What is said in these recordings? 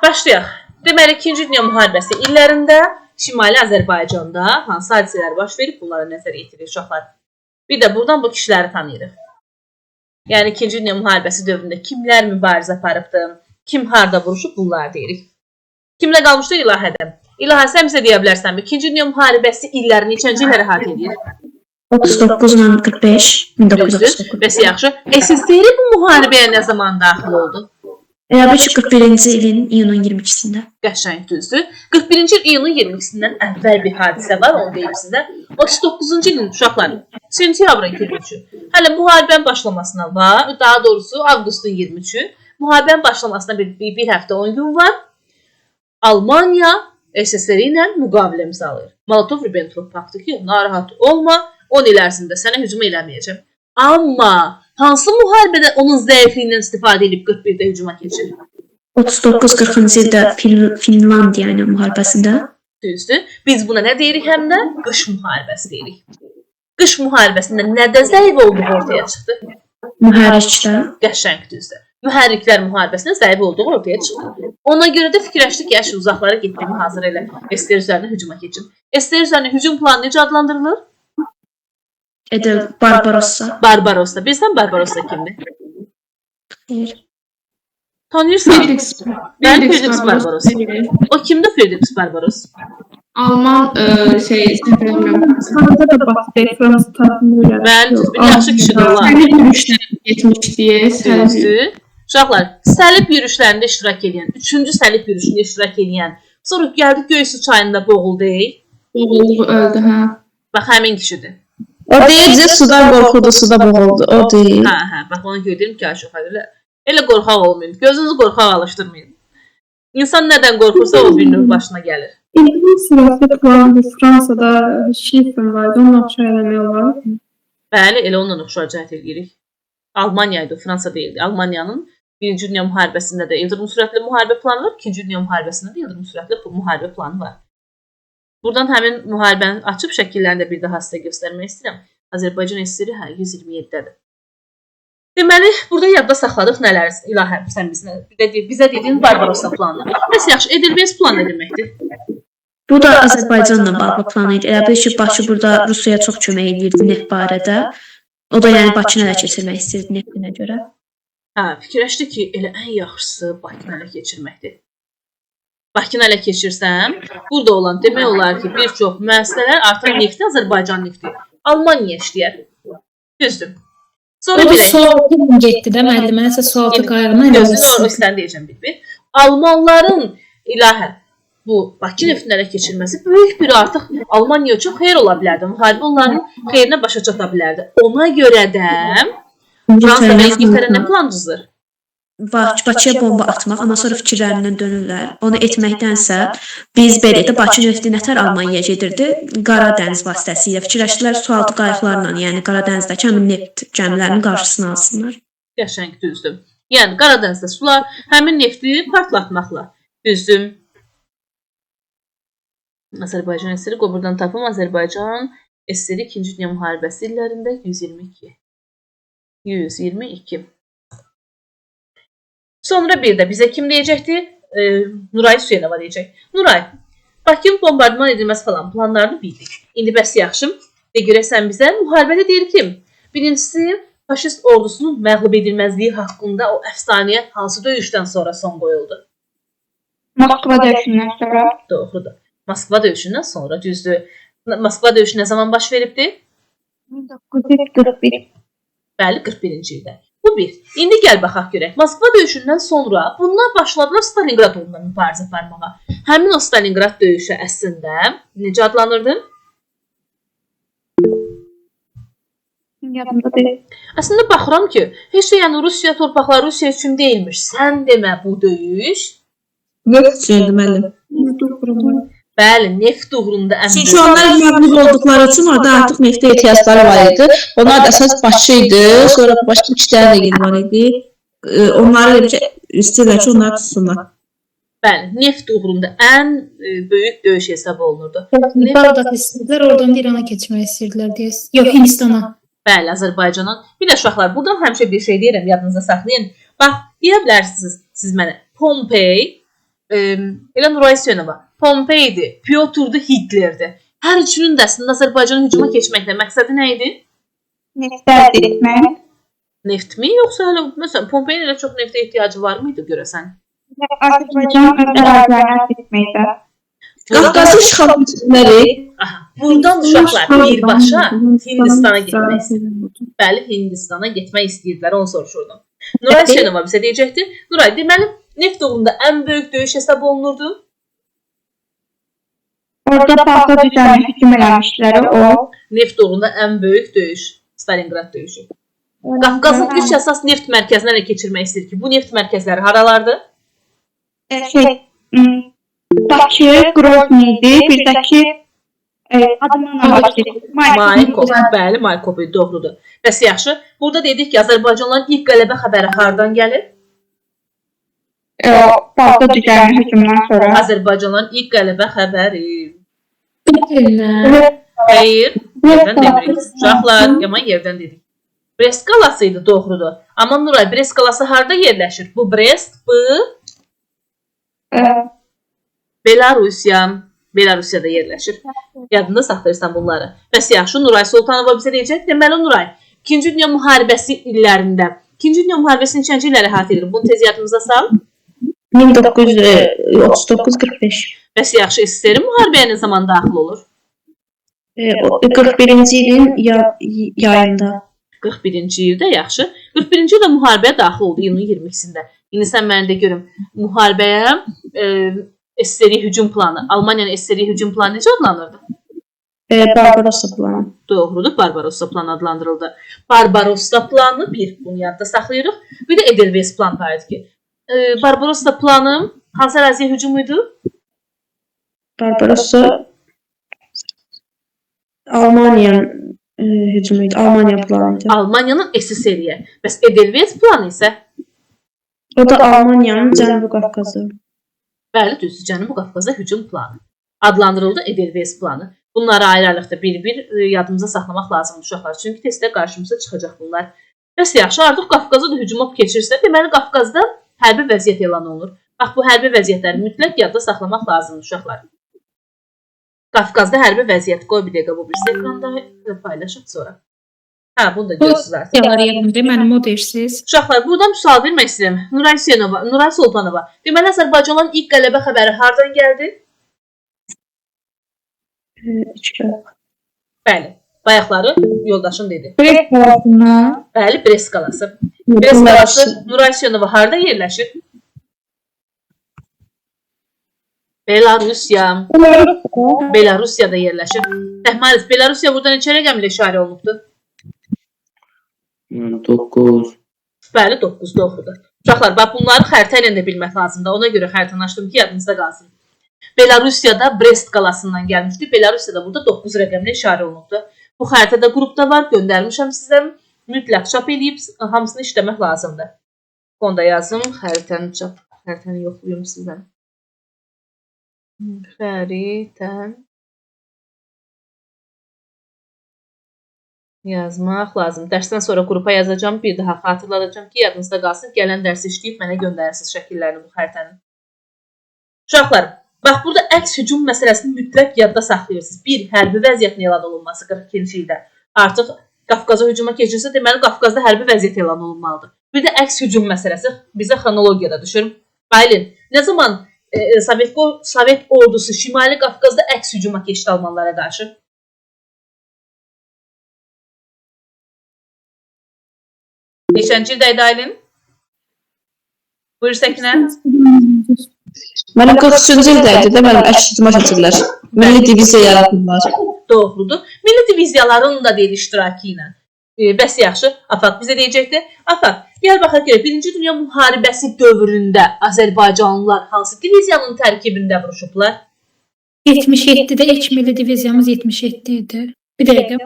Başlayaq. Deməli, 2-ci Dünya Müharibəsi illərində Şimali Azərbaycanda hansı hadisələr baş verib, bunlara nəzər yetiririk uşaqlar. Bir də buradan bu kişiləri tanıyırıq. Yəni, 2-ci Dünya Müharibəsi dövründə kimlər mübarizə aparıbdı, kim harada vuruşub, bunları deyirik. Kimlə qalmışdı? İlahədə. İlahə, sən bizə deyə bilərsən, 2-ci Dünya Müharibəsi illərini neçənci illəri əhatə edir? 39-45, 1939. Bəs yaxşı. SSR bu müharibəyə nə zaman daxil oldu? 41-ci ilin iyunun 22-sində. Qəşəng düzdür. 41-ci il iyunun 22-sindən əvvəl bir hadisə var, onu deyim sizə. 39-cu ilin uşaqlar, sentyabrın 23-ü. Hələ müharibənin başlamasına var, daha doğrusu avqustun 23-ü. Müharibənin başlamasına bir həftə 10 gün var. Almaniya SSR ilə müqavilə imzalayır. Molotov-Ribbentrop paktı ki, narahat olma, 10 il ərzində sənə hücum eləməyəcəm. Amma hansı müharibədə onun zəifliyindən istifadə edib 41-də hücuma keçir? 39-40-cı ildə Finlandiya ilə müharibəsində. Düzdür. Biz buna nə deyirik həm də? Qış müharibəsi deyirik. Qış müharibəsində nədə zəif olduğu ortaya çıxdı? Mühərriklər. Qəşəng düzdür. Mühərriklər müharibəsində zəif olduğu ortaya çıxdı. Ona görə də fikirləşdik ki, əşi uzaqlara getdiyimi hazır elə SSR üzərinə hücuma keçin. SSR üzərinə hücum planı necə adlandırılır? Barbarossa. Barbarossa. Bilirsən Barbarossa kimdir? Hayır. Tanıyırsan? Felix Barbarossa. O kimdir Felix Barbarossa? Alman Fransa da baxdı, Fransa tanımıyor. Mən bir yaxşı kişidir onlar. Səlib yürüşlərə getmişdi. Uşaqlar, səlib yürüşlərində iştirak edən, 3-cü səlib yürüşündə iştirak edən, sonra gəldi Göysu çayında boğuldu. Boğuldu, öldü, hə. Bax, həmin kişidir. O deyəcək, sudan qorxurdu, suda boğuldu. O deyil. Hə, bax, ona görə deyim ki, aşıq, elə qorxaq olmayın. Gözünüzü qorxaq alışdırmayın. İnsan nədən qorxursa, o bir növ başına gəlir. İngiliz siyasi planı Fransada şifr vardı, onu oxşa eləmək olar. Bəli, elə onunla oxşar cəhət edirik. Almaniya idi, Fransa deyildi. Almaniyanın 1-ci Dünya Müharibəsində də ildırım sürətli müharibə planı var, 2-ci Dünya Müharibəsində də ildırım sürətli müharibə planı var. Buradan həmin müharibənin açıb şəkillərini də bir daha sizə göstərmək istəyirəm. Azərbaycan SSR 127-dədir. Deməli, burada yadda saxladıq nələr? İlahə, sən bizə dediyin Barbarossa planı. Bəs yaxşı, Edelweiss planı nə deməkdir? Bu da Azərbaycanla bağlı plan idi. Elə bil ki, Bakı burada Rusiyaya çox kömək edirdi neft barədə. O da yəni Bakını ələ keçirmək istəyirdi neftinə görə. Hə, fikirləşdi ki, elə ən yaxşısı Bakını ələ keçirməkdir. Bakını ələ keçirsəm, burada olan demək olar ki, bir çox müəssisələr artıq nefti Azərbaycan nefti. Almaniya işləyər. Düzdür. Sonra bir sualtı getdi də müəllimə, nəsə sualtı qayğına ilə olsun. Gözünü deyəcəm bir. Almanların ilahə bu Bakı neftini ələ keçirməsi böyük bir artıq Almaniya çox xeyir ola bilərdi. Müharibə onların xeyrinə başa çata bilərdi. Ona görə də Fransa və İngiltərə nə plan düzdür? Bakıya bomba atmaq, amma sonra fikirlərindən dönürlər. Onu etməkdənsə, biz belə də Bakı nefti nətər Almaniyaya gedirdi? Qara dəniz vasitəsilə fikirləşdilər, sualtı qayıqlarla, yəni Qara dənizdəki həmin neft gəmilərinin qarşısını alsınlar. Qəşəng düzdür. Yəni Qara dənizdə sular həmin nefti partlatmaqla. Düzdür. Azərbaycan SSR buradan tapım. Azərbaycan SSR 2-ci Dünya Müharibəsi illərində 122. Sonra bir də bizə kim deyəcəkdir? Nuray Süyenova deyəcək. Nuray, Bakının bombardıman edilməsi falan planlarını bildik. İndi bəs yaxşı, görəsən bizə müharibədə deyir ki, birincisi, faşist ordusunun məğlub edilməzliyi haqqında o əfsanəyə hansı döyüşdən sonra son qoyuldu? Moskva döyüşündən sonra. Doğrudur. Moskva döyüşündən sonra, düzdür. Moskva döyüşü nə zaman baş veribdir? 1941. Bəli, 41-ci ildə. Bu bir. İndi gəl baxaq görək. Moskva döyüşündən sonra bunlar başladılar Stalingrad uğrunda mübarizə aparmağa. Həmin o Stalingrad döyüşü əslində necə adlanırdı? Yadımda deyil. Əslində baxıram ki, heç də yəni Rusiya torpaqları Rusiya üçün deyilmiş. Sən demə bu döyüş Neft üçün deməli. Bəli, neft uğrunda əmr. Çünki onlar məğlub olduqları üçün orada artıq neftə ehtiyacları var idi. Onlar da əsas Bakı idi, sonra başqa kişilər də var idi. Onları istəyirlər ki, onlar tutsunlar. Bəli, neft uğrunda ən böyük döyüş hesab olunurdu. Bağdat istədilər, oradan İrana keçmək istəyirdilər deyə. Yox, Hindistana. Bəli, Azərbaycanın. Bir də uşaqlar, buradan həmişə bir şey deyirəm, yadınızda saxlayın. Bax, deyə bilərsiniz siz mənə Pompey elə Nuray Hüseynova, Pompeydi, Pyotrdu, Hitlerdi. Hər üçünün də əslində Azərbaycana hücuma keçməklə məqsədi nə idi? Neftə etmək. Neftmi, yoxsa hələ məsələn Pompeyin elə çox neftə ehtiyacı var mıydı görəsən? Azərbaycan öz ərazilərini etməkdə. Qafqazın işğal etmələri Aha, buradan uşaqlar birbaşa Hindistana getmək istəyirlər. Bəli, Hindistana getmək istəyirdilər, onu soruşurdum. Nuray Hüseynova bizə deyəcəkdi. Nuray, deməli, neft uğrunda ən böyük döyüş hesab olunurdu. Orada Balqa düzəni hücum eləmişdilər o. Neft uğrunda ən böyük döyüş, Stalingrad döyüşü. Qafqazın 3 əsas neft mərkəzini ələ keçirmək istəyir ki, bu neft mərkəzləri haralardı? Bakı, Grozny'di, bir də ki adından Maykop, bəli, Maykop idi, doğrudur. Bəs yaxşı, burada dedik ki, Azərbaycanlıların ilk qələbə xəbəri hardan gəlir? Balqa düzəni hücumundan sonra. Azərbaycanlıların ilk qələbə xəbəri. Bilirlər. Xeyr, yerdən dedik. Uşaqlar, yaman yerdən dedik. Brest qalası idi, doğrudur. Amma Nuray, Brest qalası harda yerləşir? Bu Brest, bu Belarusiyada yerləşir. Yadında saxlayırsan bunları. Bəs yaxşı, Nuray Sultanova bizə deyəcək. Deməli, Nuray, 2-ci Dünya müharibəsi illərində, 2-ci Dünya müharibəsinin neçənci illəri əhatə edir? Bunu tez yadımıza sal. 1939-45. Bəs yaxşı, SSR müharibəyə nə zaman daxil olur? 41-ci ilin yayında. 41-ci ildə, yaxşı. 41-ci ildə müharibəyə daxil oldu, iyunun 22-sində. İndi sən mənə də görüm, müharibəyə SSR hücum planı, Almaniyanın SSR hücum planı necə adlanırdı? Barbarossa planı. Doğrudur, Barbarossa planı adlandırıldı. Barbarossa planı bir, bunu yadda saxlayırıq. Bir də Edelweiss plan var idi ki. Barbarossa planı hansı əraziyə hücum idi? Barbarossa Almaniyanın hücumuydu, Almaniya planıydı. Almaniyanın SSR-yə. Bəs Edelweiss planı isə? O da Almaniyanın Cənubi Qafqazı. Bəli, düzdür, Cənubi Qafqaza hücum planı. Adlandırıldı Edelweiss planı. Bunları ayrı-ayrılıqda bir-bir yadımıza saxlamaq lazımdır uşaqlar. Çünki testdə qarşımıza çıxacaq bunlar. Bəs yaxşı, artıq Qafqaza da hücuma keçirsə, deməli Qafqazda hərbi vəziyyət elan olunur. Bax, bu hərbi vəziyyətləri mütləq yadda saxlamaq lazımdır uşaqlar. Qafqazda hərbi vəziyyət. Qoy bir dəqiqə bu birisi ekranda paylaşaq sonra. Hə, bunu da görürsünüz artıq. Mənim o deyirsiniz. Uşaqlar, buradan bir sual vermək istəyirəm. Nuray Hüseynova, Nuray Sultanova. Deməli, Azərbaycanın ilk qələbə xəbəri hardan gəldi? Bəli, bayaqları yoldaşım dedi. Brest qalasından. Bəli, Brest qalası. Brest qalası Nuray Hüseynova harda yerləşir? Belarusiya. Belarusiyada yerləşir. Rəhmanov, Belarusiya burada neçə rəqəmlə işarə olunubdur? 9. Bəli, 9 doğrudur. Uşaqlar, bax bunları xəritə ilə də bilmək lazımdır. Ona görə xəritəni açdım ki, yadınızda qalsın. Belarusiyada Brest qalasından gəlmişdi. Belarusiyada burada 9 rəqəmlə işarə olunubdur. Bu xəritədə qrupda var, göndərmişəm sizə. Mütləq çap eləyib hamısını işləmək lazımdır. Onu da yazım, xəritəni yoxlayım sizə. Xəritə yazmaq lazım. Dərsdən sonra qrupa yazacağım, bir daha xatırladacağım ki, yadınızda qalsın. Gələn dərsi işləyib mənə göndərirsiniz şəkillərini bu xəritənin. Uşaqlar, bax burada əks hücum məsələsini mütləq yadda saxlayırsınız. Bir, hərbi vəziyyətin elan olunması 42-ci ildə. Artıq Qafqaza hücuma keçirsə, deməli Qafqazda hərbi vəziyyət elan olunmalıdır. Bir də əks hücum məsələsi bizə xronologiyada düşür. Aylin, nə zaman Sovet ordusu Şimali Qafqazda əks hücuma keçdi almanlara qarşı? Neçənci ildə idi Aylin? Buyur Səkinə. Mənim 43-cü ildəydi də mənim əks hücuma keçirlər. Milli diviziya yaratdılar. Doğrudur. Milli diviziyaların da deyil iştirakı ilə. Bəs yaxşı, Afaq bizə deyəcəkdir. Afaq, gəl baxaq görə, 1-ci Dünya müharibəsi dövründə Azərbaycanlılar hansı diviziyanın tərkibində vuruşublar? 77-də ilk milli diviziyamız 77 idi. Bir dəqiqə.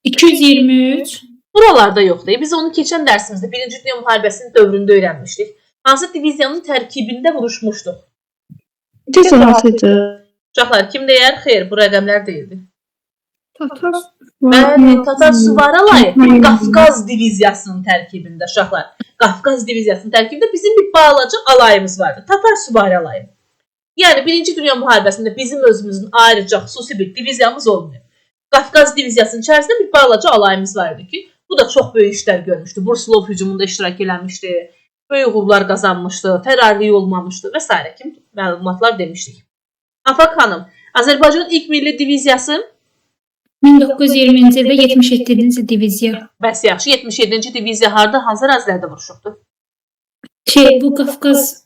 223. Buralarda yoxdur. Biz onu keçən dərsimizdə 1-ci Dünya müharibəsinin dövründə öyrənmişdik. Hansı diviziyanın tərkibində vuruşmuşduq? Deyəsən hansıydı? Uşaqlar, kim deyər? Xeyr, bu rəqəmlər deyildi. Tatar. Bəli, Tatar Suvar alayı Qafqaz diviziyasının tərkibində uşaqlar. Qafqaz diviziyasının tərkibində bizim bir balaca alayımız vardı. Tatar süvari alayı. Yəni 1-ci Dünya müharibəsində bizim özümüzün ayrıca xüsusi bir diviziyamız olmuyor. Qafqaz diviziyasının içərisində bir balaca alayımız vardı ki, bu da çox böyük işlər görmüşdü. Brusilov hücumunda iştirak eləmişdi, böyük uğurlar qazanmışdı, tərərilik olmamışdı və s. kimi məlumatlar demişdik. Afaq xanım, Azərbaycanın ilk milli diviziyası 1920-ci ildə 77-ci diviziya. bəs yaxşı, 77-ci diviziya harda, hansı ərazilərdə vuruşubdu? Bu Qafqaz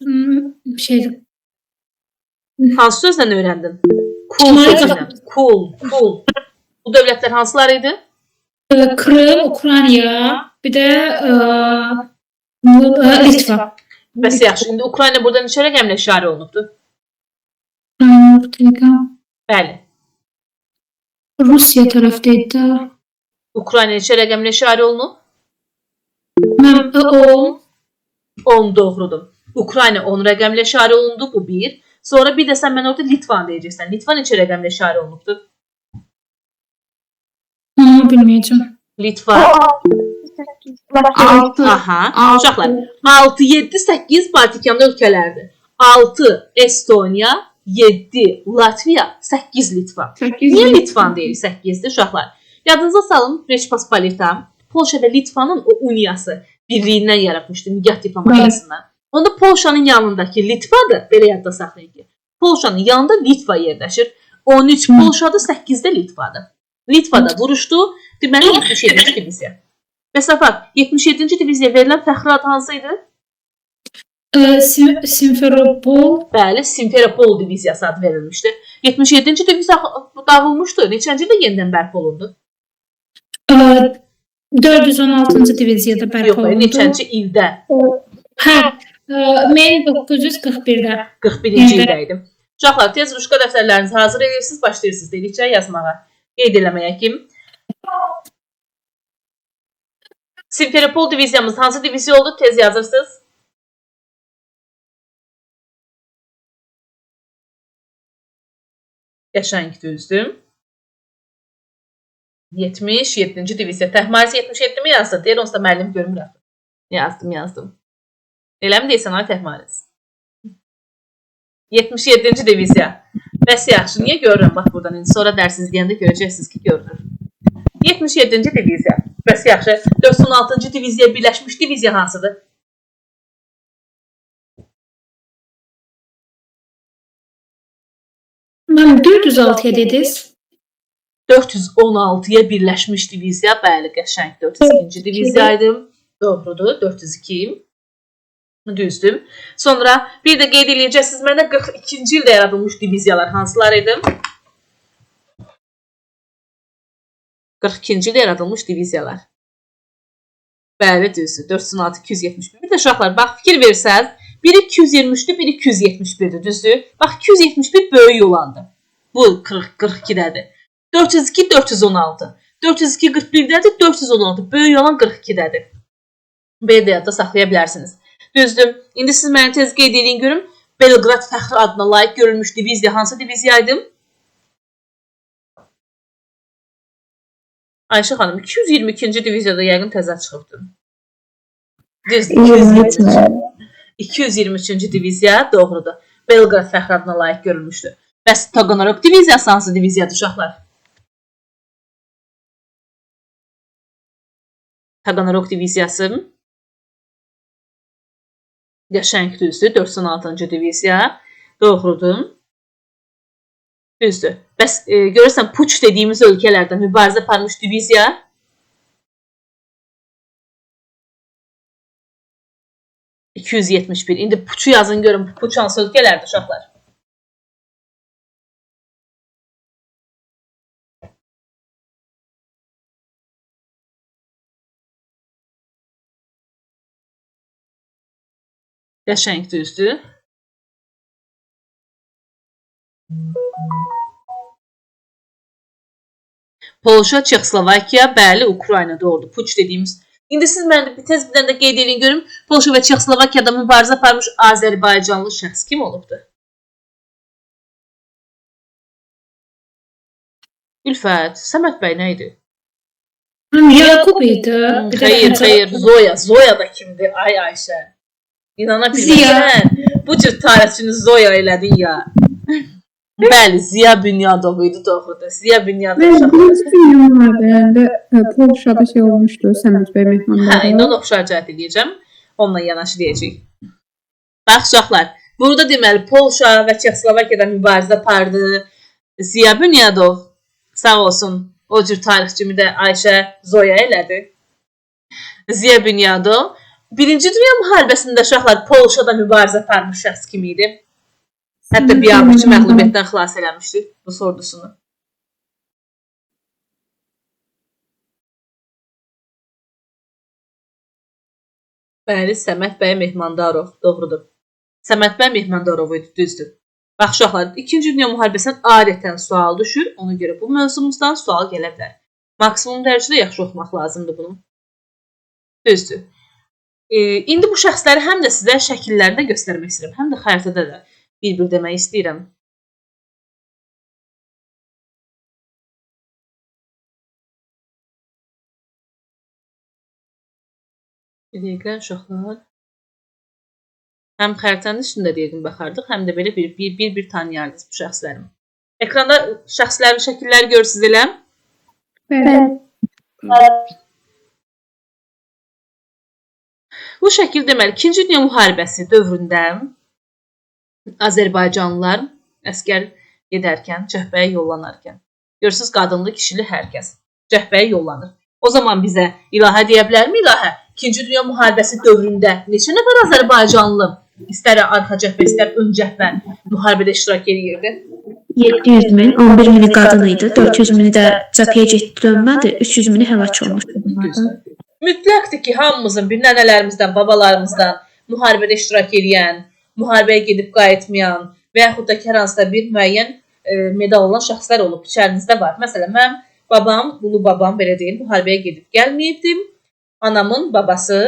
Hansı sözlə öyrəndin? Kul Şimali sözlə. Kul. Bu dövlətlər hansılar idi? Krım, Ukrayna, bir də Litva. Bəs yaxşı, indi Ukrayna burada neçə rəqəmlə işarə olunubdu? Bəli. Rusiya tərəfdəydi. Ukrayna neçə rəqəmlə işarə olunub? 10. 10 doğrudur. Ukrayna 10 rəqəmlə işarə olundu, bu 1. Sonra bir də sən mən orada Litvan deyəcəksən. Litva neçə rəqəmlə işarə olunubdu? Bilməyəcəm. Litva. 6. Aha. Uşaqlar. 6, 7, 8 Baltikanlı ölkələrdir. 6 Estoniya, 7 Latviya, 8 Litva. 8. Niyə Litvan deyil 8-dir uşaqlar? Yadınıza salın, Reçpospolita, Polşa və Litvanın o uniyası birliyindən yaratmışdı, nigah diplomatiyasından. Onda Polşanın yanındakı Litvadır, belə yadda saxlayın ki. Polşanın yanında Litva yerləşir. 13 Polşadır, 8-də Litvadır. Litvada vuruşdu, deməli 77-ci diviziya. Bəs afaq, 77-ci diviziya verilən fəxri ad hansı idi? Simferopol. Bəli, Simferopol diviziyası adı verilmişdi. 77-ci diviziya dağılmışdı. Neçənci ildə yenidən bərpa olundu? 416-cı diviziyada bərpa olundu. Yox, neçənci ildə? Hə, 1941-də. 41-ci ildə idi. Uşaqlar, tez ruşka dəftərlərinizi hazır edirsiniz, başlayırsınız dedikcə yazmağa. Qeyd eləməyə kim? Simferopol diviziyamız hansı diviziya oldu? Tez yazırsınız. Qəşəng düzdür. 77-ci diviziya. Təhmarisi 77 mi yazdı? Deyir, onsuz da müəllim görmür. Yazdım. Elə mi deyirsən, ay Təhmaris? 77-ci diviziya. Bəs yaxşı, niyə görürəm? Bax, buradan indi sonra dərs izləyəndə görəcəksiniz ki, görünür. 77-ci diviziya. Bəs yaxşı, 416-cı diviziya birləşmiş diviziya hansıdır? Mən 406-ya dediniz. 416-ya birləşmiş diviziya, bəli, qəşəng 402-ci diviziya idi. Doğrudur, 402. Düzdür. Sonra bir də qeyd eləyəcəksiniz, məndə 42-ci ildə yaradılmış diviziyalar hansılar idi? 42-ci ildə yaradılmış diviziyalar. Bəli, düzdür. 416, 271. Bir də uşaqlar, bax, fikir versəz, biri 223-dür, biri 271-dir, düzdür? Bax, 271 böyük olandır. Bu 42-dədir. 402, 416. 402, 41-dədir, 416. Böyük olan 42-dədir. Belə də yadda saxlaya bilərsiniz. Düzdür. İndi siz mənə tez qeyd edin görüm. Belqrad fəxri adına layiq görülmüş diviziya hansı diviziyaydı? Ayşə xanım, 222-ci diviziyada yəqin təzə çıxıbdır. Düzdür. 223-cü diviziya doğrudur. Belqrad fəxri adına layiq görülmüşdür. Bəs Taganrog diviziyası hansı diviziyadır uşaqlar? Taganrog diviziyası qəşəng düzdür. 416-cı diviziya doğrudur. Düzdür. Bəs görürsən puç dediyimiz ölkələrdə mübarizə aparmış diviziya 271. İndi puçu yazın görün. Puç hansı ölkələrdir uşaqlar? Qəşəng düzdür. Polşa, Çexoslovakiya, bəli, Ukrayna doğrudur. Puç dediyimiz. İndi siz mənə tez bir dənə də qeyd edin görüm. Polşa və Çexoslovakiyada mübarizə aparmış Azərbaycanlı şəxs kim olubdur? Ülfət, Səməd bəy nə idi? Yakup idi. Bir də Xeyr, Zoya da kimdir? Ay Ayşə. İnana bilmirsən. Bu cür tarixçini Zoya elədin ya. Bəli, Ziya Bünyadov idi, doğrudur. Ziya Bünyadov Ve uşaqları. birinci Dünya Müharibələrində Polşada şey olmuşdu, Səməd bəy Hə, mehmanları. indi onu oxşar cəhət edəcəm. Onunla yanaşı deyəcəyik. Bax uşaqlar, burada deməli Polşa və Çexoslovakiyada mübarizə apardı. Ziya Bünyadov sağ olsun, o cür tarixçimi də Ayşə Zoya elədi. Ziya Bünyadov Birinci Dünya müharibəsində uşaqlar Polşada mübarizə aparmış şəxs kimi idi. Hətta biabırçı məğlubiyyətdən xilas eləmişdi bu ordusunu. Bəli, Səməd bəy Mehmandarov, doğrudur. Səməd bəy Mehmandarov idi, düzdür. Bax uşaqlar, 2-ci Dünya müharibəsindən adətən sual düşür. Ona görə bu mövzumuzdan sual gələ bilər. Maksimum dərəcədə yaxşı oxumaq lazımdır bunu. Düzdür. İndi bu şəxsləri həm də sizə şəkillərdə göstərmək istəyirəm, həm də xəritədə də bir-bir demək istəyirəm. Bir dəqiqə uşaqlar. Həm xəritənin üstündə deyədim baxardıq, həm də belə bir tanıyardınız bu şəxsləri. Ekranda şəxslərin şəkilləri görürsünüz elə? Bu şəkil deməli 2-ci Dünya müharibəsi dövründə Azərbaycanlılar əskər gedərkən, cəhbəyə yollanarkən. Görürsünüz, qadınlı, kişili hər kəs cəhbəyə yollanır. O zaman bizə ilahə deyə bilərmi ilahə? 2-ci Dünya müharibəsi dövründə neçə nəfər Azərbaycanlı istər arxa cəhbə, istər ön cəhbə müharibədə iştirak edirdi? 700 min, 11 mini qadın idi, 400 mini də cəbhəyə getdi dönmədi, 300 mini həlak olmuşdu bunlardan. Mütləqdir ki, hamımızın, bir nənələrimizdən, babalarımızdan müharibədə iştirak edən, müharibəyə gedib qayıtmayan və yaxud da ki, hər hansıda bir müəyyən medal olan şəxslər olub, içərinizdə var. Məsələn, mənim babam, ulu babam, belə deyim, müharibəyə gedib gəlməyibdim. Anamın babası,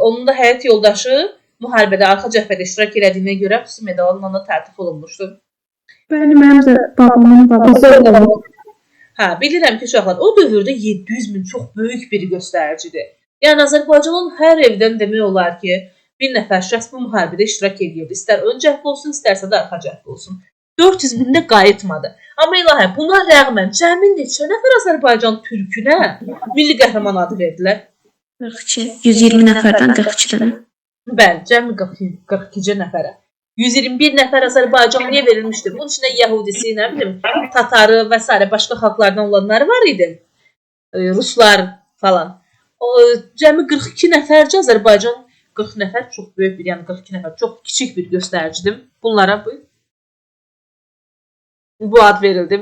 onun da həyat yoldaşı müharibədə, arxa cəhbədə iştirak elədiyinə görə xüsusi medallarla da təltif olunmuşdu. Mənim də babamın babası. Hə, bilirəm ki, uşaqlar, o dövrdə 700 min çox böyük bir göstəricidir. Yəni, Azərbaycanın hər evdən demək olar ki, bir nəfər şəxs bu müharibədə iştirak edirdi. İstər ön cəhb olsun, istərsə də arxa cəhb olsun. 400 min də qayıtmadı. Amma ilahə, buna rəğmən cəmi neçə nəfər Azərbaycan türkünə milli qəhrəman adı verdilər? 42, 120 nəfərdən 42 dənə. Bəli, cəmi 42 nəfərə. 121 nəfər Azərbaycanlıya verilmişdi. Bunun içində Yəhudisi, nə bilim, Tatarı və s. başqa xalqlardan olanları var idi. Ruslar falan. Cəmi 42 nəfərcə Azərbaycan, 40 nəfər çox böyük bir, yəni 42 nəfər çox kiçik bir göstəricidir. Bunlara bu ad verildi.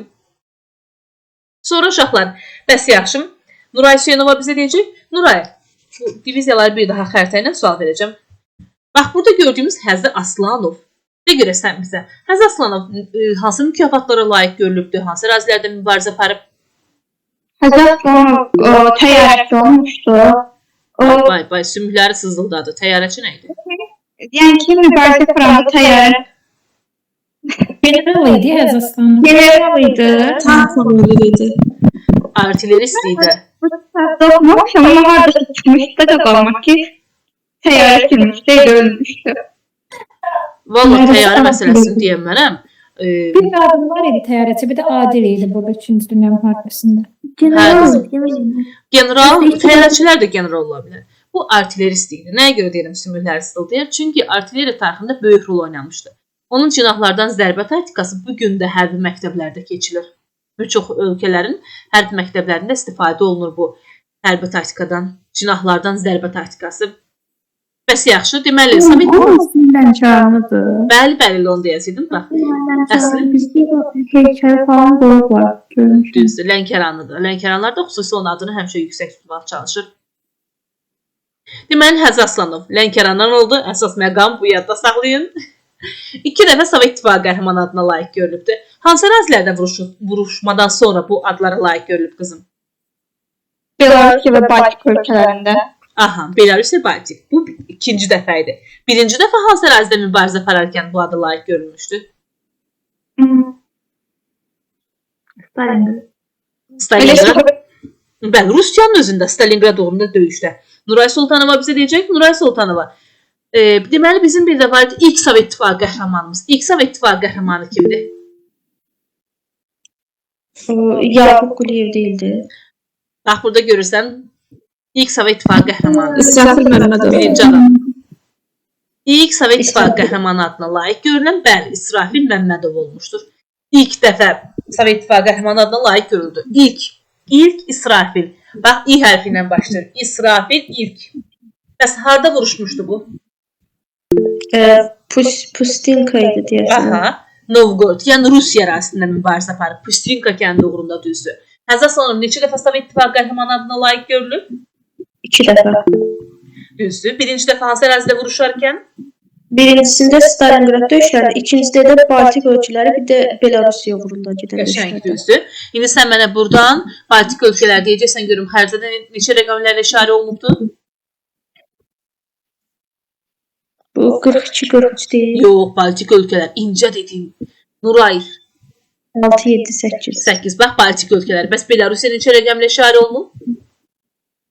Sonra uşaqlar, bəs yaxşı. Nuray Hüseynova bizə deyəcək. Nuray, bu diviziyaları bir daha xəritə ilə sual verəcəm. Bax, burada gördüyümüz Həzi Aslanov. Ne görə sən bizə? Həzi Aslanov hansı mükafatlara layiq görülübdür? Hansı ərazilərdə mübarizə aparıb? Həzi Aslanov təyyarəçi olmuşdu. Vay, sümükləri sızıldadı. Təyyarəçi nə idi? Yəni ki, mübarizə aparanda təyyarə General idi Həzi Aslanov. general idi. Tank komandiriydi. Artillerist idi. Doğmamış ama harada çıkmıştı da kalmak ki təyyarə sürmüşdü, ölmüşdü. Valla təyyarə məsələsini deyəmərəm. Bir qadın var idi təyyarəçi, bir də Adil idi burada 2-ci Dünya müharibəsində. General, təyyarəçilər də general ola bilər. Bu artillerist idi. Nəyə görə deyirəm sümükləri sızıldayır? Çünki artilleriya tarixində böyük rol oynamışdı. Onun cinahlardan zərbə taktikası bu gün də hərbi məktəblərdə keçilir. Bir çox ölkələrin hərbi məktəblərində istifadə olunur bu hərbi taktikadan, cinahlardan zərbə taktikası. Bəs yaxşı, deməli, Sovet Lənkəranlıdır. bəli, onu deyəcəkdim. Bax, əsli Heykəl falan qoyublar. Görmüşdüm. düzdür, Lənkəranlıdır. Lənkəranlar da xüsusi onun adını həmişə yüksək tutmaq çalışır. Deməli, Həzi Aslanov Lənkərandan oldu. Əsas məqam bu yadda saxlayın. 2 dəfə Sovet İttifaqı qəhrəman adına layiq görülübdü. Hansı ərazilərdə vuruşmadan sonra bu adlara layiq görülüb qızım? Belarusiya və Baltik ölkələrində. Aha, Belarusiya, Baltik. Bu ikinci dəfə idi. Birinci dəfə hansı ərazidə mübarizə apararkən bu adı layiq görülmüşdü? Stalingrad. Bəli, Rusiyanın özündə Stalingrad uğrunda döyüşdə. Nuray Sultanova bizə deyəcək, Nuray Sultanova. Deməli bizim bir də var idi ilk Sovet İttifaqı qəhrəmanımız. İlk Sovet İttifaqı qəhrəmanı kimdir? Yakup Quliyev değildi. Bax burada görürsən ilk Sovet İttifaqı qəhrəmanı. İsrafil Məmmədov. Birinci adam. İlk Sovet İttifaqı qəhrəmanı adına layiq görülən bəli İsrafil Məmmədov olmuşdur. İlk dəfə Sovet İttifaqı qəhrəmanı adına layiq görüldü. İlk İsrafil. Bax İ hərfi ilə başlayır. İsrafil ilk. Bəs harda vuruşmuşdu bu? Pustinka idi deyəsən. Aha. Novgorod, yəni Rusiya ərazisində mübarizə aparıb. Pustinka kəndi uğrunda düzdür. Həzər Salonov neçə dəfə Sovet İttifaqı qəhrəmanı adına layiq görülüb? 2 dəfə. Düzdür. Birinci dəfə hansı ərazidə vuruşarkən? Birincisində Stalingrad döyüşləri, ikincisində də Baltik ölkələri, bir də Belarusiya uğrunda gedən Qəşəng döyüşlərdə. düzdür. İndi sən mənə buradan Baltik ölkələr deyəcəksən görüm xəritədə neçə rəqəmlərlə işarə olunubdu? Bu 42-43 deyil. Yox, Baltik ölkələr incə dedim. Nuray 6, 7, 8. 8. Bax Baltik ölkələri. Bəs Belarusiya neçə rəqəmlə işarə olunub?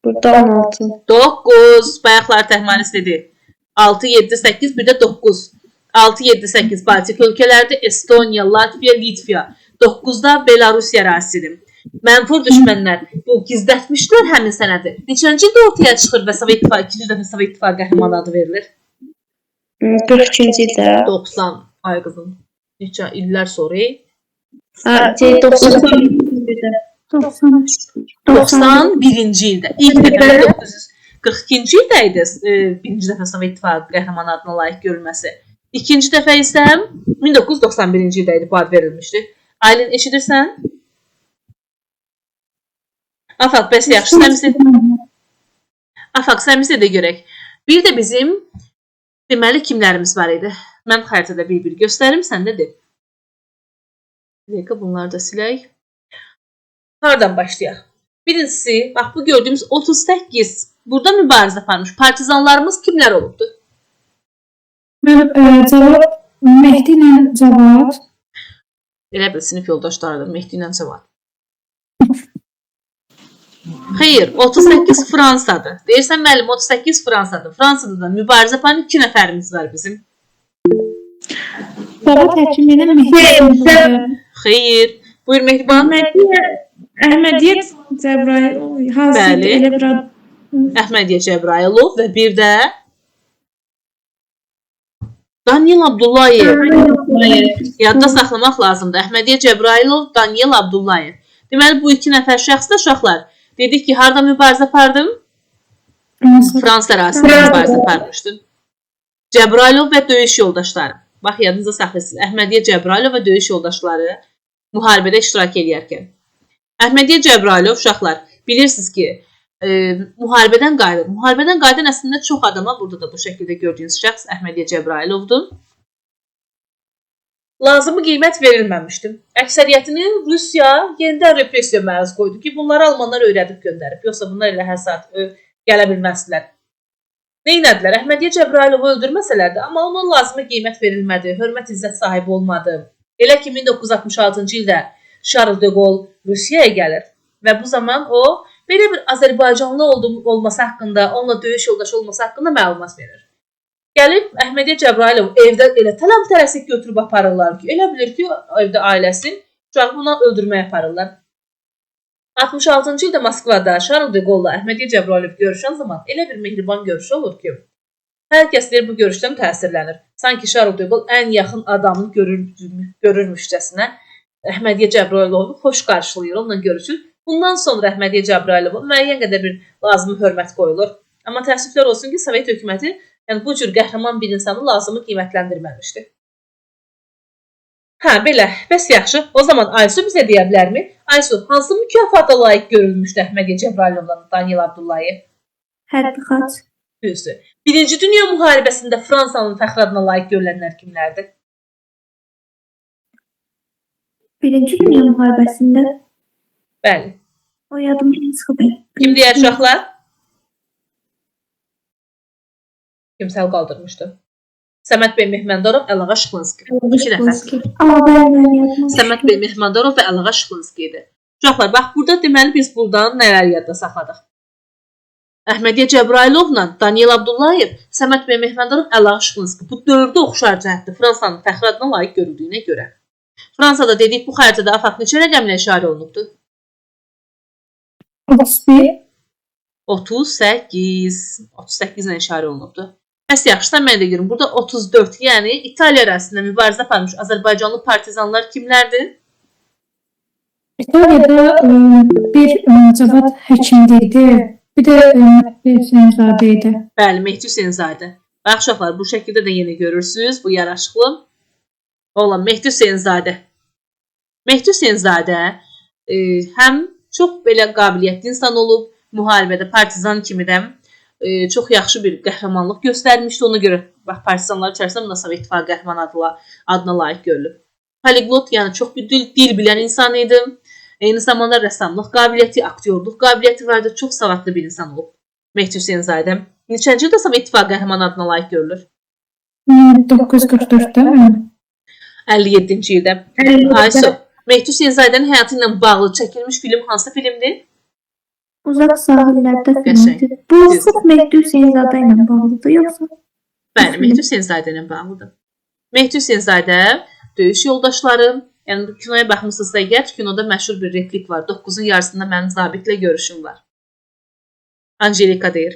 Burada 16. 9. Bayaqlar Təhmanis dedi. 6, 7, 8, bir də 9. 6, 7, 8 Baltik ölkələrdir. Estoniya, Latviya, Litviya. 9-da Belarusiya ərazisidir. Mənfur düşmənlər bu gizlətmişlər həmin sənədi. Neçənci ildə ortaya çıxır və Sovet İttifaqı, ikinci dəfə Sovet İttifaqı qəhrəmanı adı verilir? 42-ci ildə. 90. Ay qızım. Neçə illər sonra? 91-ci ildə. İlk dəfə 1942-ci ildə idi birinci dəfə Sovet İttifaqı qəhrəmanı adına layiq görülməsi. İkinci dəfə isə 1991-ci ildə idi bu ad verilmişdi. Aylin eşidirsən? Afaq, bəs yaxşı, sən bizə də görək. Bir də bizim deməli kimlərimiz var idi? Mən xəritədə bir-bir göstərim, sən də de. Bunları da silək. Hardan başlayaq? Birincisi, bax bu gördüyümüz 38 burada mübarizə aparmış partizanlarımız kimlər olubdu? Cavab Mehdi ilə Cavad. Elə bil sinif yoldaşlarıdır, Mehdi ilə Cavad. Xeyr, 38 Fransadır. Deyirsən müəllim 38 Fransadır. Fransada da mübarizə aparan 2 nəfərimiz var bizim. Cavad həkimliyinə Mehdi. Xeyr. Buyur Mehriban. Əhmədiyyət Cəbrayil hansı Bəli. elə bir ad Əhmədiyyə Cəbrailov və bir də Daniel Abdullayev. Yadda saxlamaq lazımdır. Əhmədiyyə Cəbrailov, Daniel Abdullayev. Deməli bu 2 nəfər şəxs də uşaqlar. Dedik ki, harda mübarizə apardım? Fransa ərazisində mübarizə aparmışdı. Cəbrailov və döyüş yoldaşları. Bax, yadınıza saxlayırsınız. Əhmədiyyə Cəbrailov və döyüş yoldaşları müharibədə iştirak edərkən. Əhmədiyyə Cəbrailov uşaqlar, bilirsiniz ki, müharibədən qayıdır. Müharibədən qayıdan əslində çox adama, burada da bu şəkildə gördüyünüz şəxs Əhmədiyyə Cəbrailovdur. Lazımı qiymət verilməmişdi. Əksəriyyətini Rusiya yenidən repressiya məruz qoydu ki, bunları almanlar öyrədib göndərib. Yoxsa bunlar elə hər saat gələ bilməzlər. Neynədilər? Əhmədiyyə Cəbrailovu öldürməsələr də, amma ona lazımı qiymət verilmədi, hörmət izzət sahibi olmadı. Elə ki 1966-cı ildə Charles de Gaulle Rusiyaya gəlir və bu zaman o belə bir Azərbaycanlı olması haqqında, onunla döyüş yoldaşı olması haqqında məlumat verir. Gəlib Əhmədiyyə Cəbrailov evdə elə tələm-tələsik götürüb aparırlar ki, elə bilir ki, evdə ailəsi uşağı buna öldürməyə aparırlar. 66-cı ildə Moskvada Charles de Gaulle Əhmədiyyə Cəbrailov görüşən zaman elə bir mehriban görüşü olur ki, hər kəs deyir bu görüşdən təsirlənir. Sanki Charles de Gaulle ən yaxın adamını görürmüşcəsinə Əhmədiyyə Cəbrailovu xoş qarşılayır, onunla görüşür. Bundan sonra Əhmədiyyə Cəbrailova müəyyən qədər bir lazımı hörmət qoyulur. Amma təəssüflər olsun ki, Sovet hökuməti yəni bu cür qəhrəman bir insanı lazımı qiymətləndirməmişdi. Hə, belə. Bəs yaxşı. O zaman Aysu bizə deyə bilərmi? Aysu, hansı mükafata layiq görülmüşdü Əhmədiyyə Cəbrailovla Daniel Abdullayev? hərbi xaç. Düzdür. Birinci Dünya müharibəsində Fransanın fəxri adına layiq görülənlər kimlərdir? Birinci Dünya müharibəsində Bəli. o yadımdan çıxıb. Kim deyər uşaqlar? Kimsə əl qaldırmışdı. Səməd bəy Mehmandarov, Əlağa Şıxlinski. 2 nəfər. Amma mən yadımdan. Səməd bəy Mehmandarov və Əlağa Şıxlinski idi. Uşaqlar, bax burada deməli biz buradan nələr yadda saxladıq? Əhmədiyə Cəbrayılovla Daniel Abdullayev, Səməd bəy Mehmandarov, Əlağa Şıxlinski bu dördü oxşar cəhətdə Fransanın fəxri adına layiq görüldüyünə görə. Fransada dedik bu xəritədə afaq neçə rəqəmlə işarə olunubdur? 31. 38. 38 ilə işarə olunubdur. Bəs yaxşısan mən də görüm. Burada 34, yəni İtaliya ərazisində mübarizə aparmış Azərbaycanlı partizanlar kimlərdir? İtaliyada bir Cavad həkimdə idi. Bir də Mehdi Hüseynzadə idi. Bəli, Mehdi Hüseynzadə. Bax uşaqlar, bu şəkildə də yenə görürsünüz. Bu yaraşıqlı olan Mehdi Hüseynzadə. Mehdi Hüseynzadə həm çox belə qabiliyyətli insan olub, müharibədə partizan kimi də çox yaxşı bir qəhrəmanlıq göstərmişdi. Ona görə bax partizanlar içərisində Münasib İttifaqı qəhrəman adına layiq görülüb. Poliglot, yəni çox bir dil bilən insan idi. Eyni zamanda rəssamlıq qabiliyyəti, aktyorluq qabiliyyəti vardı. Çox savadlı bir insan olub. Mehdi Hüseynzadə. Neçənci ildə Sovet İttifaqı qəhrəman adına layiq görülür? 1944-də mi? 57-ci ildə. Aysu, Mehdi Hüseynzadənin həyatı ilə bağlı çəkilmiş film hansı filmdir? Uzaq sahillərdə Qəşəng. filmdir. Bu sırf Mehdi Hüseynzadə ilə bağlıdır, yoxsa? Bəli, Mehdi Hüseynzadə ilə bağlıdır. Mehdi Hüseynzadə döyüş yoldaşları, yəni kinoya baxmısınızsa əgər, kinoda məşhur bir replik var. 9-un yarısında mənim zabitlə görüşüm var. Angelika deyir.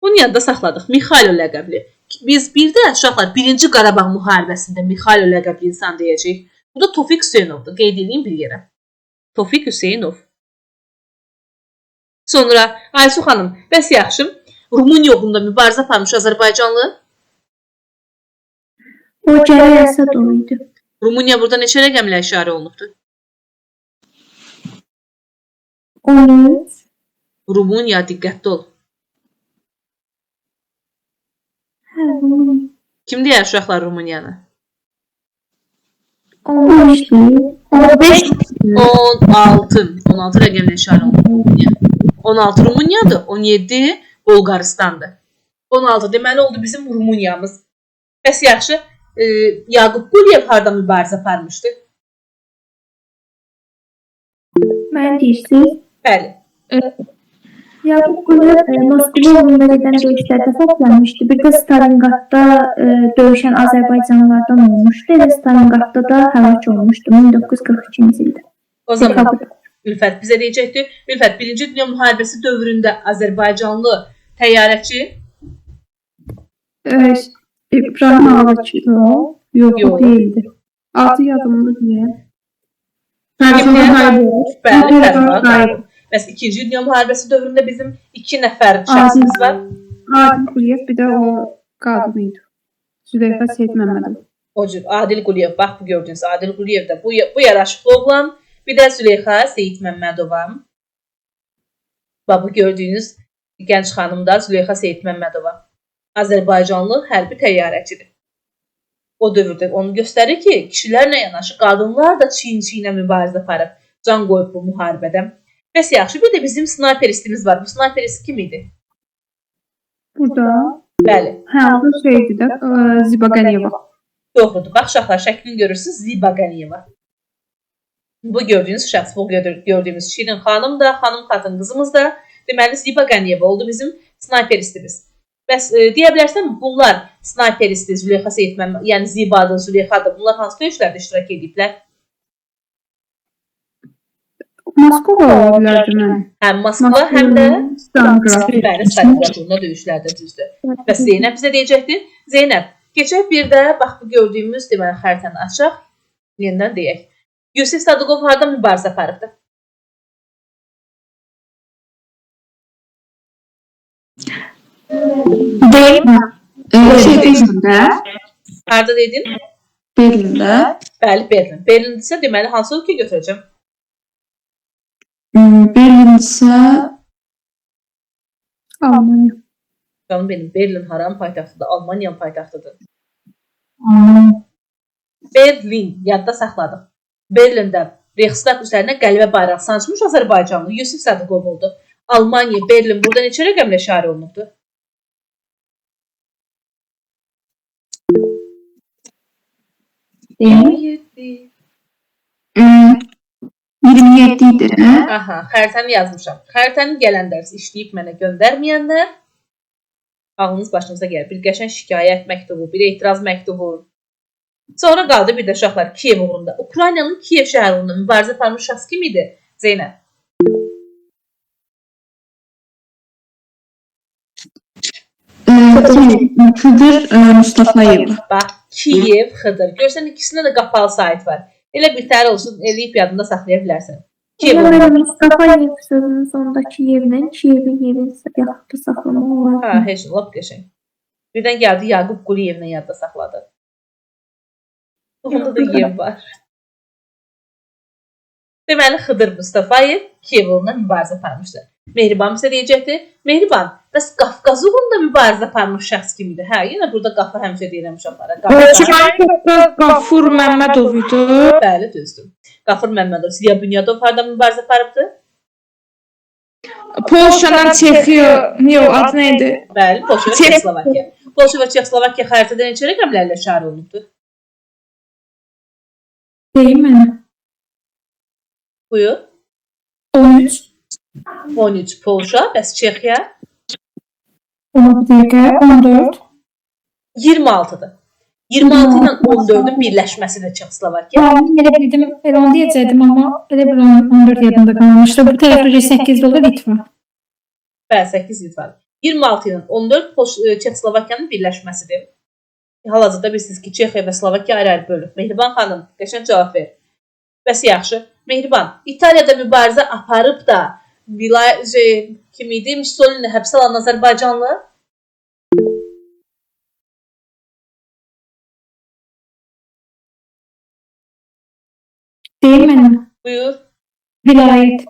Bunu yadda saxladıq. Mikhailo ləqəbli. Biz bir də uşaqlar 1-ci Qarabağ müharibəsində Mikhailo ləqəbli insan deyəcəyik. Bu da Tofiq Hüseynovdur. Qeyd edeyim bir yerə. Tofiq Hüseynov. Sonra Aysu xanım, bəs yaxşı, Rumıniya uğrunda mübarizə aparmış Azərbaycanlı. O Cəlal Əsədov idi. Rumıniya burada neçə rəqəmlə işarə olunubdur? 13. Rumıniya, diqqətli ol. Hə, bunun Kim deyər uşaqlar Rumıniyanı? 15 değil. 15. 16. 16 rəqəmlə işarə olunub Rumıniya. 16 Rumıniyadır, 17 Bolqaristandır. 16 deməli oldu bizim Rumuniyamız. Bəs yaxşı, Yaqub Quliyev harda mübarizə aparmışdı? Mən deyirsiniz. Bəli. Yaqub Quliyev Moskva uğrunda gedən döyüşlərdə fərqlənmişdi. Bir də Stalinqradda döyüşən Azərbaycanlılardan olmuşdu. Elə Stalinqradda da həlak olmuşdu 1942-ci ildə. O zaman Ülfət bizə deyəcəkdir. Ülfət, 1-ci Dünya müharibəsi dövründə Azərbaycanlı təyyarəçi İbrahim Ağaçlı. Yox, Yox. o değildi. Adı yadımda deyil. bəli, Fərman Qayıb. Bəs 2-ci Dünya müharibəsi dövründə bizim 2 nəfər şəxsimiz var. Adil Quliyev bir de o kadın idi. Züleyxa Seyid Məmmədov. O cür Adil Quliyev, bax bu gördüyünüz Adil Quliyev də bu yaraşıqlı oğlan. Bir də Züleyxa Seyid Məmmədova. Bax bu gördüyünüz gənc xanım da Züleyxa Seyid Məmmədova. Azərbaycanlı hərbi təyyarəçidir. O dövrdə onu göstərir ki, kişilərlə yanaşı qadınlar da çiyin-çiyinə mübarizə aparıb, can qoyub bu müharibədə. Bəs yaxşı, bir də bizim snayperistimiz var. Bu snayperist kim idi? Burada. Bəli. Hə, o da şeydi də Ziba Qəniyeva. Doğrudur. Bax uşaqlar şəklini görürsünüz. Ziba Qəniyeva. Bu gördüyünüz şəxs, bu gördüyümüz Şirin xanım da, xanım xatın qızımız da deməli Ziba Qəniyeva oldu bizim snayperistimiz. Bəs deyə bilərsən bunlar snayperisti Züleyxa Seyid Məmmədov, yəni Zibadır, Züleyxadır. Bunlar hansı döyüşlərdə iştirak ediblər? Moskova ola bilərdi mən. Həm Moskva, həm də Stalingrad. bəli, Stalingradda döyüşlərdə düzdür. Bəs Zeynəb bizə deyəcəkdir. Zeynəb, keçək bir də bax bu gördüyümüz deməli xəritəni açaq. Yenidən deyək. Yusif Sadıqov harda mübarizə aparıbdı? Berlin'də. Harda dedin? Berlin'də. Bəli, Berlin. Berlindirsə deməli hansı ölkə götürəcəm? Berlin isə Almanya. Canım benim, Berlin haranın paytaxtıdır? Almaniyanın paytaxtıdır. Berlin, yadda saxladıq. Berlində Reichstag üzərinə qəlbə bayraq sancmış Azərbaycanlı Yusif Sadıqov oldu. Almaniya, Berlin burada neçə rəqəmlə işarə olunubdur? 27 idi. Aha, xəritəni yazmışam. Xəritəni gələn dərs işləyib mənə göndərməyənlər ağlınız başınıza gəlir. Bir qəşəng şikayət məktubu, bir etiraz məktubu. Sonra qaldı bir də uşaqlar Kiyev uğrunda. Ukraynanın Kiyev şəhəri uğrunda mübarizə aparmış şəxs kim idi? Zeynəb. Xıdır Mustafayev. Bax, Kiyev, Xıdır. Görsən ikisində də qapalı sayt var. Elə bir təhər olsun, eləyib yadında saxlaya bilərsən. Kiyev uğrunda. Yəni Mustafayev sözünün sonundakı yevlə Kiyevin yerini yaxud da saxlamaq olar. Ha, heç lap qəşəng. Birdən gəldi Yaqub Quliyevlə yadda saxladı. Onda da yev var. Deməli, Xıdır Mustafayev Kiyev uğrunda mübarizə aparmışdı. Mehriban bizə deyəcəkdir. Mehriban, bəs Qafqaz uğrunda mübarizə aparmış şəxs kim idi? Hə, yenə burada qafı həmişə deyirəm uşaqlara. Qafur Məmmədov idi. Bəli, düzdür. Qafur Məmmədov, Ziya Bünyadov harada mübarizə aparıbdı? Polşadan Çexiya, adı nə idi? Bəli, Polşa və Çexoslovakiya. Polşa və Çexoslovakiya xəritədə neçə rəqəmlərlə işarə olunubdu? Deyim mənə. Buyur. 13. 13 Polşa, bəs Çexiya? Ona bir dəqiqə. 14. 26-dır. 26 ilə 14-ün birləşməsidir Çexoslovakiya. Elə bildim, elə onu deyəcəkdim, amma elə bir 14 yadımda qalmışdı. Bu tərəfdə 8 olur Litva. Bəli, 8 Litva. 26 ilə 14 Çexoslovakiyanın birləşməsidir. Hal-hazırda bilirsiniz ki, Çexiya və Slovakiya ayrı-ayrı bölünüb. Mehriban xanım, qəşəng cavab ver. Bəs yaxşı. Mehriban, İtaliyada mübarizə aparıb da kim idi? Mussolini həbsə alan Azərbaycanlı? Deyim mənə. Buyur. Vilayət.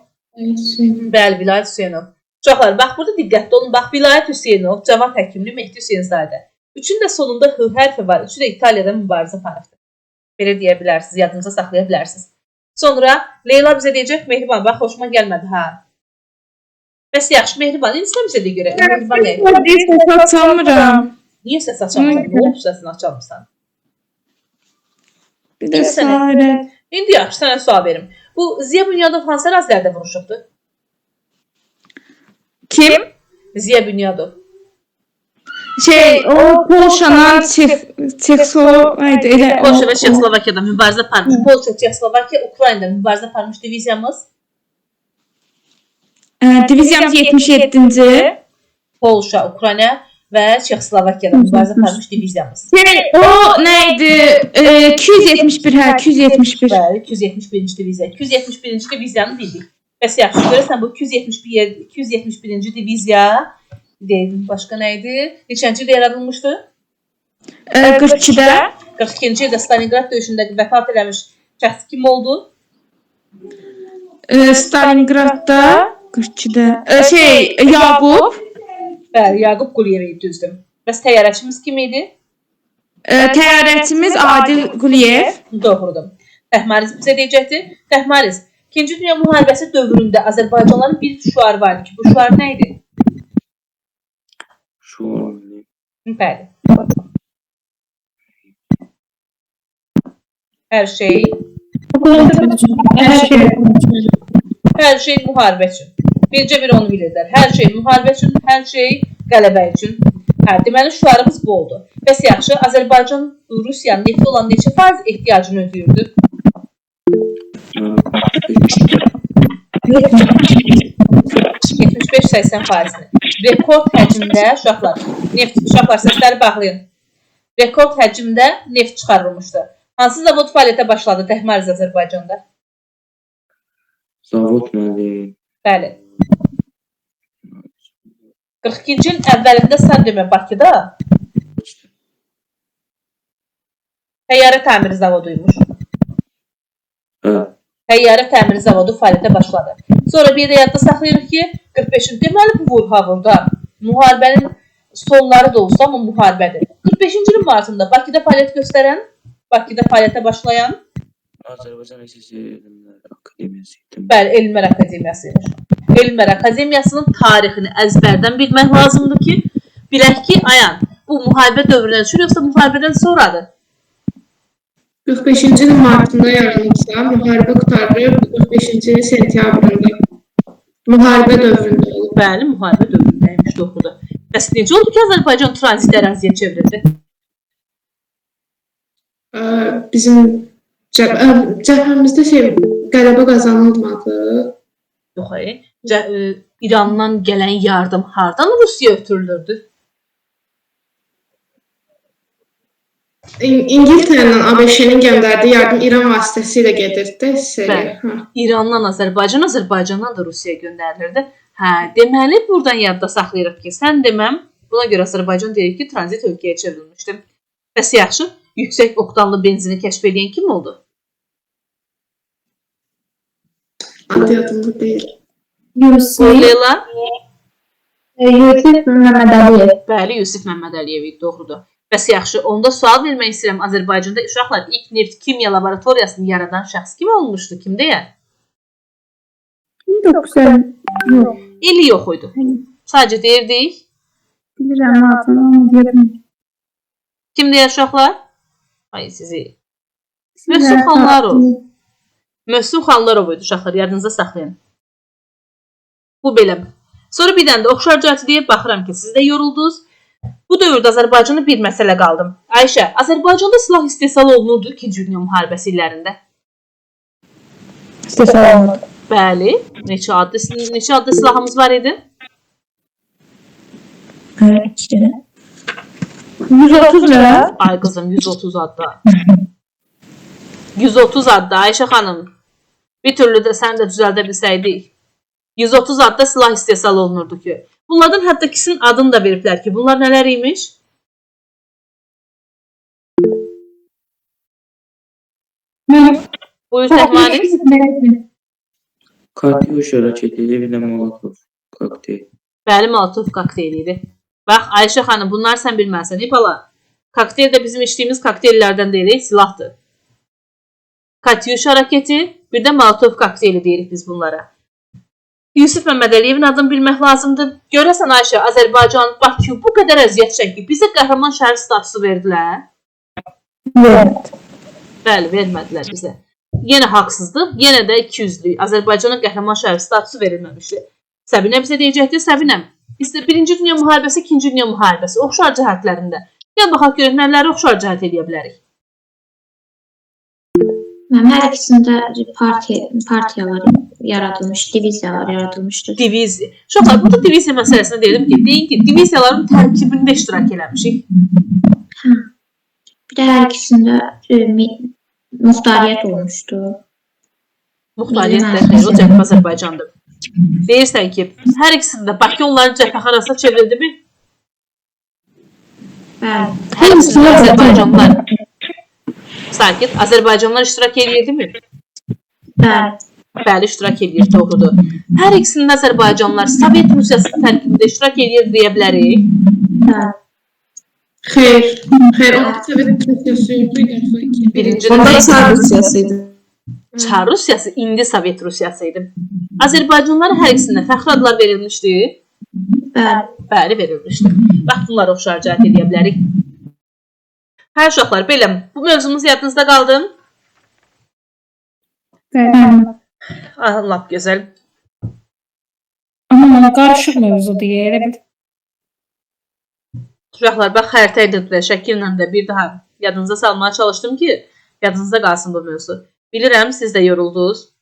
Bəli, Vilayət Hüseynov. Uşaqlar, bax burada diqqətli olun. Bax, Vilayət Hüseynov, Cavad həkimli, Mehdi Hüseynzadə. Üçün də sonunda H hərfi var. Üçü də İtaliyada mübarizə aparıbdır. Belə deyə bilərsiniz, yadınıza saxlaya bilərsiniz. Sonra Leyla bizə deyəcək, Mehriban, bax, hoşuma gəlmədi, hə. Bəs yaxşı, Mehriban, indi sən bizə deyə görə. Mehriban nə? Səs açamıram. Niyə səs açamısan? Nə olub səsini açamısan? Bir də Sahirə. İndi yaxşı, sənə sual verim. Bu Ziya Bünyadov hansı ərazilərdə vuruşubdur? Kim? Ziya Bünyadov. O Polşadan Çexoslovakiya. Polşa və Çexoslovakiyada mübarizə aparmış. Polşa, Çexoslovakiya, Ukraynada mübarizə aparmış diviziyamız. Diviziyamız 77-ci. Polşa, Ukrayna və Çexoslovakiyada mübarizə aparmış diviziyamız. O nə idi? 271, hə, 271. Bəli, 271-ci diviziya. 271-ci diviziyanı bildik. Bəs yaxşı, görürsən bu 271-ci diviziya deyim, başqa nə idi? Neçənci ildə yaradılmışdı? 42-də. 42-ci ildə Stalingrad döyüşündə vəfat eləmiş şəxs kim oldu? Stalingradda 42-də. Yaqub. Bəli, Yaqub Quliyev düzdür. Bəs təyyarəçimiz kim idi? Təyyarəçimiz Adil Quliyev. Doğrudur. Təhmariz bizə deyəcəkdir. Təhmariz, 2-ci Dünya müharibəsi dövründə Azərbaycanlıların bir şüarı vardı ki, bu şüar nə idi? Bəli. Hər şey müharibə üçün. Bircə bir onu bilirlər. Hər şey müharibə üçün, hər şey qələbə üçün. Hə, deməli şüarımız bu oldu. Bəs yaxşı, Azərbaycan Rusiyanın neftə olan neçə faiz ehtiyacını ödəyirdi? 75-80 faizini. Rekord həcmdə uşaqlar səsləri bağlayın. Rekord həcmdə neft çıxarılmışdı. Hansı zavod fəaliyyətə başladı Təhmariz Azərbaycanda? Zavod nədir? Bəli. 42-ci ilin əvvəlində sən demə Bakıda təyyarə təmiri zavoduymuş. Təyyarə təmiri zavodu fəaliyyətə başladı. Sonra bir də yadda saxlayırıq ki, 45-ci deməli bu vurha-vurda müharibənin sonları da olsa, amma müharibədir. 45-ci ilin martında Bakıda fəaliyyət göstərən, Bakıda fəaliyyətə başlayan Azərbaycan Elmlər Akademiyası idi. Bəli, Elmlər Akademiyasıymış. Elmlər Akademiyasının tarixini əzbərdən bilmək lazımdır ki, bilək ki, ayan, bu müharibə dövründən sür, yoxsa müharibədən sonradır? 45-ci ilin martında yaranıbsa, müharibə qutarıb 45-ci ilin sentyabrında. Müharibə dövründə olub. Bəli, müharibə dövründəymiş, doğrudur. Bəs necə oldu ki, Azərbaycan tranzit əraziyə çevrildi? Bizim cəbhəmizdə qələbə qazanılmadı. Yox, İrandan gələn yardım hardan Rusiyaya ötürülürdü? İngiltərənin ABŞ-nin göndərdiyi yardım İran vasitəsilə gedirdi. Bəli. İrandan Azərbaycan, Azərbaycandan da Rusiyaya göndərilirdi. Hə, deməli buradan yadda saxlayırıq ki, sən deməm, buna görə Azərbaycan deyir ki, tranzit ölkəyə çevrilmişdi. Bəs yaxşı, yüksək oktanlı benzini kəşf edən kim oldu? Adı yadımda deyil. Leyla? Yusif Məmmədəliyev. Bəli, Yusif Məmmədəliyev idi, doğrudur. Bəs yaxşı, onda sual vermək istəyirəm. Azərbaycanda uşaqlar ilk neft kimya laboratoriyasını yaradan şəxs kim olmuşdu? Kim deyər? 1900 yox. İli yox idi. Sadəcə deyirdik. Bilirəm adını, onu deyirəm. Kim deyər uşaqlar? Ay sizi. Möhsün Xanlarov. Möhsün Xanlarov idi uşaqlar, yadınıza saxlayın. Bu belə. Sonra bir dənə də oxşar cəhəti deyib baxıram ki, siz də yoruldunuz. Bu dövrdə Azərbaycanda bir məsələ qaldım. Ayşə, Azərbaycanda silah istehsal olunurdu 2-ci Dünya müharibəsi illərində. İstehsal olunurdu. Bəli. Neçə adlı silahımız var idi? Evet, iki dənə. 130 lira. Ay qızım, 130 adda. 130 adda Ayşə xanım. Bir türlü də sən də düzəldə bilsəydik. 130 adda silah istehsal olunurdu ki. Bunlardan hətta ikisinin adını da veriblər ki, bunlar nələr imiş? Buyur Səhmaniz. Katyusha raketi, bir de Molotov kokteyl. Bəli, Molotov kokteyli idi. Bax, Ayşə xanım, bunlar sən bilməsən, bala. Kokteyl də bizim içdiyimiz kokteyllərdən deyil, silahdır. Katyusha raketi, bir də Molotov kokteyli deyirik biz bunlara. Yusif Məmmədəliyevin adını bilmək lazımdır. Görəsən Ayşə, Azərbaycan, Bakı bu qədər əziyyət çəkib. Bizə qəhrəman şəhər statusu verdilər? Vermədi. Bəli, vermədilər bizə. Yenə haqsızlıq, yenə də 200-lük. Azərbaycana qəhrəman şəhər statusu verilməmişdi. Səbinə bizə deyəcəkdir, Səbinəm. İşte 1-ci Dünya müharibəsi, 2-ci Dünya müharibəsi, oxşar cəhətlərində. Gəl baxaq görək nələri oxşar cəhət edə bilərik. Hər ikisində partiyalar yaradılmış, diviziyalar yaradılmışdır. Diviziya. Uşaqlar, burada diviziya məsələsində deyirdim ki, deyin ki, diviziyaların tərkibində iştirak eləmişik. Bir də hər ikisində muxtariyyət olmuşdu. Muxtariyyət də deyil, o Cəbhə Azərbaycandır. Deyirsən ki, hər ikisində Bakı onların cəbhəxanasına çevrildi mi? Bəli. Hər ikisində Azərbaycanlılar. Sakit, Azərbaycanlılar iştirak edirdi mi? Bəli. Bəli, iştirak edir, doğrudur. Hər ikisində Azərbaycanlılar Sovet Rusiyasının tərkibində iştirak edir deyə bilərik. Bəli. Xeyr, o Sovet Rusiyası idi. Birinci Onda Çar Rusiyası idi. Çar Rusiyası indi Sovet Rusiyası idi. Azərbaycanlılara hər ikisində fəxri adlar verilmişdi. Bəli. Bəli, verilmişdi. Bax, bunları oxşar cəhət edə bilərik. Hər uşaqlar, belə, bu mövzumuz yadınızda qaldı? Bəli. Lap gözəl. Amma mənə qarışıq mövzudur, elə bil. Uşaqlar, bax, xəritə ilə şəkillə də bir daha yadınıza salmaya çalışdım ki, yadınızda qalsın bu mövzu. Bilirəm, siz də yoruldunuz.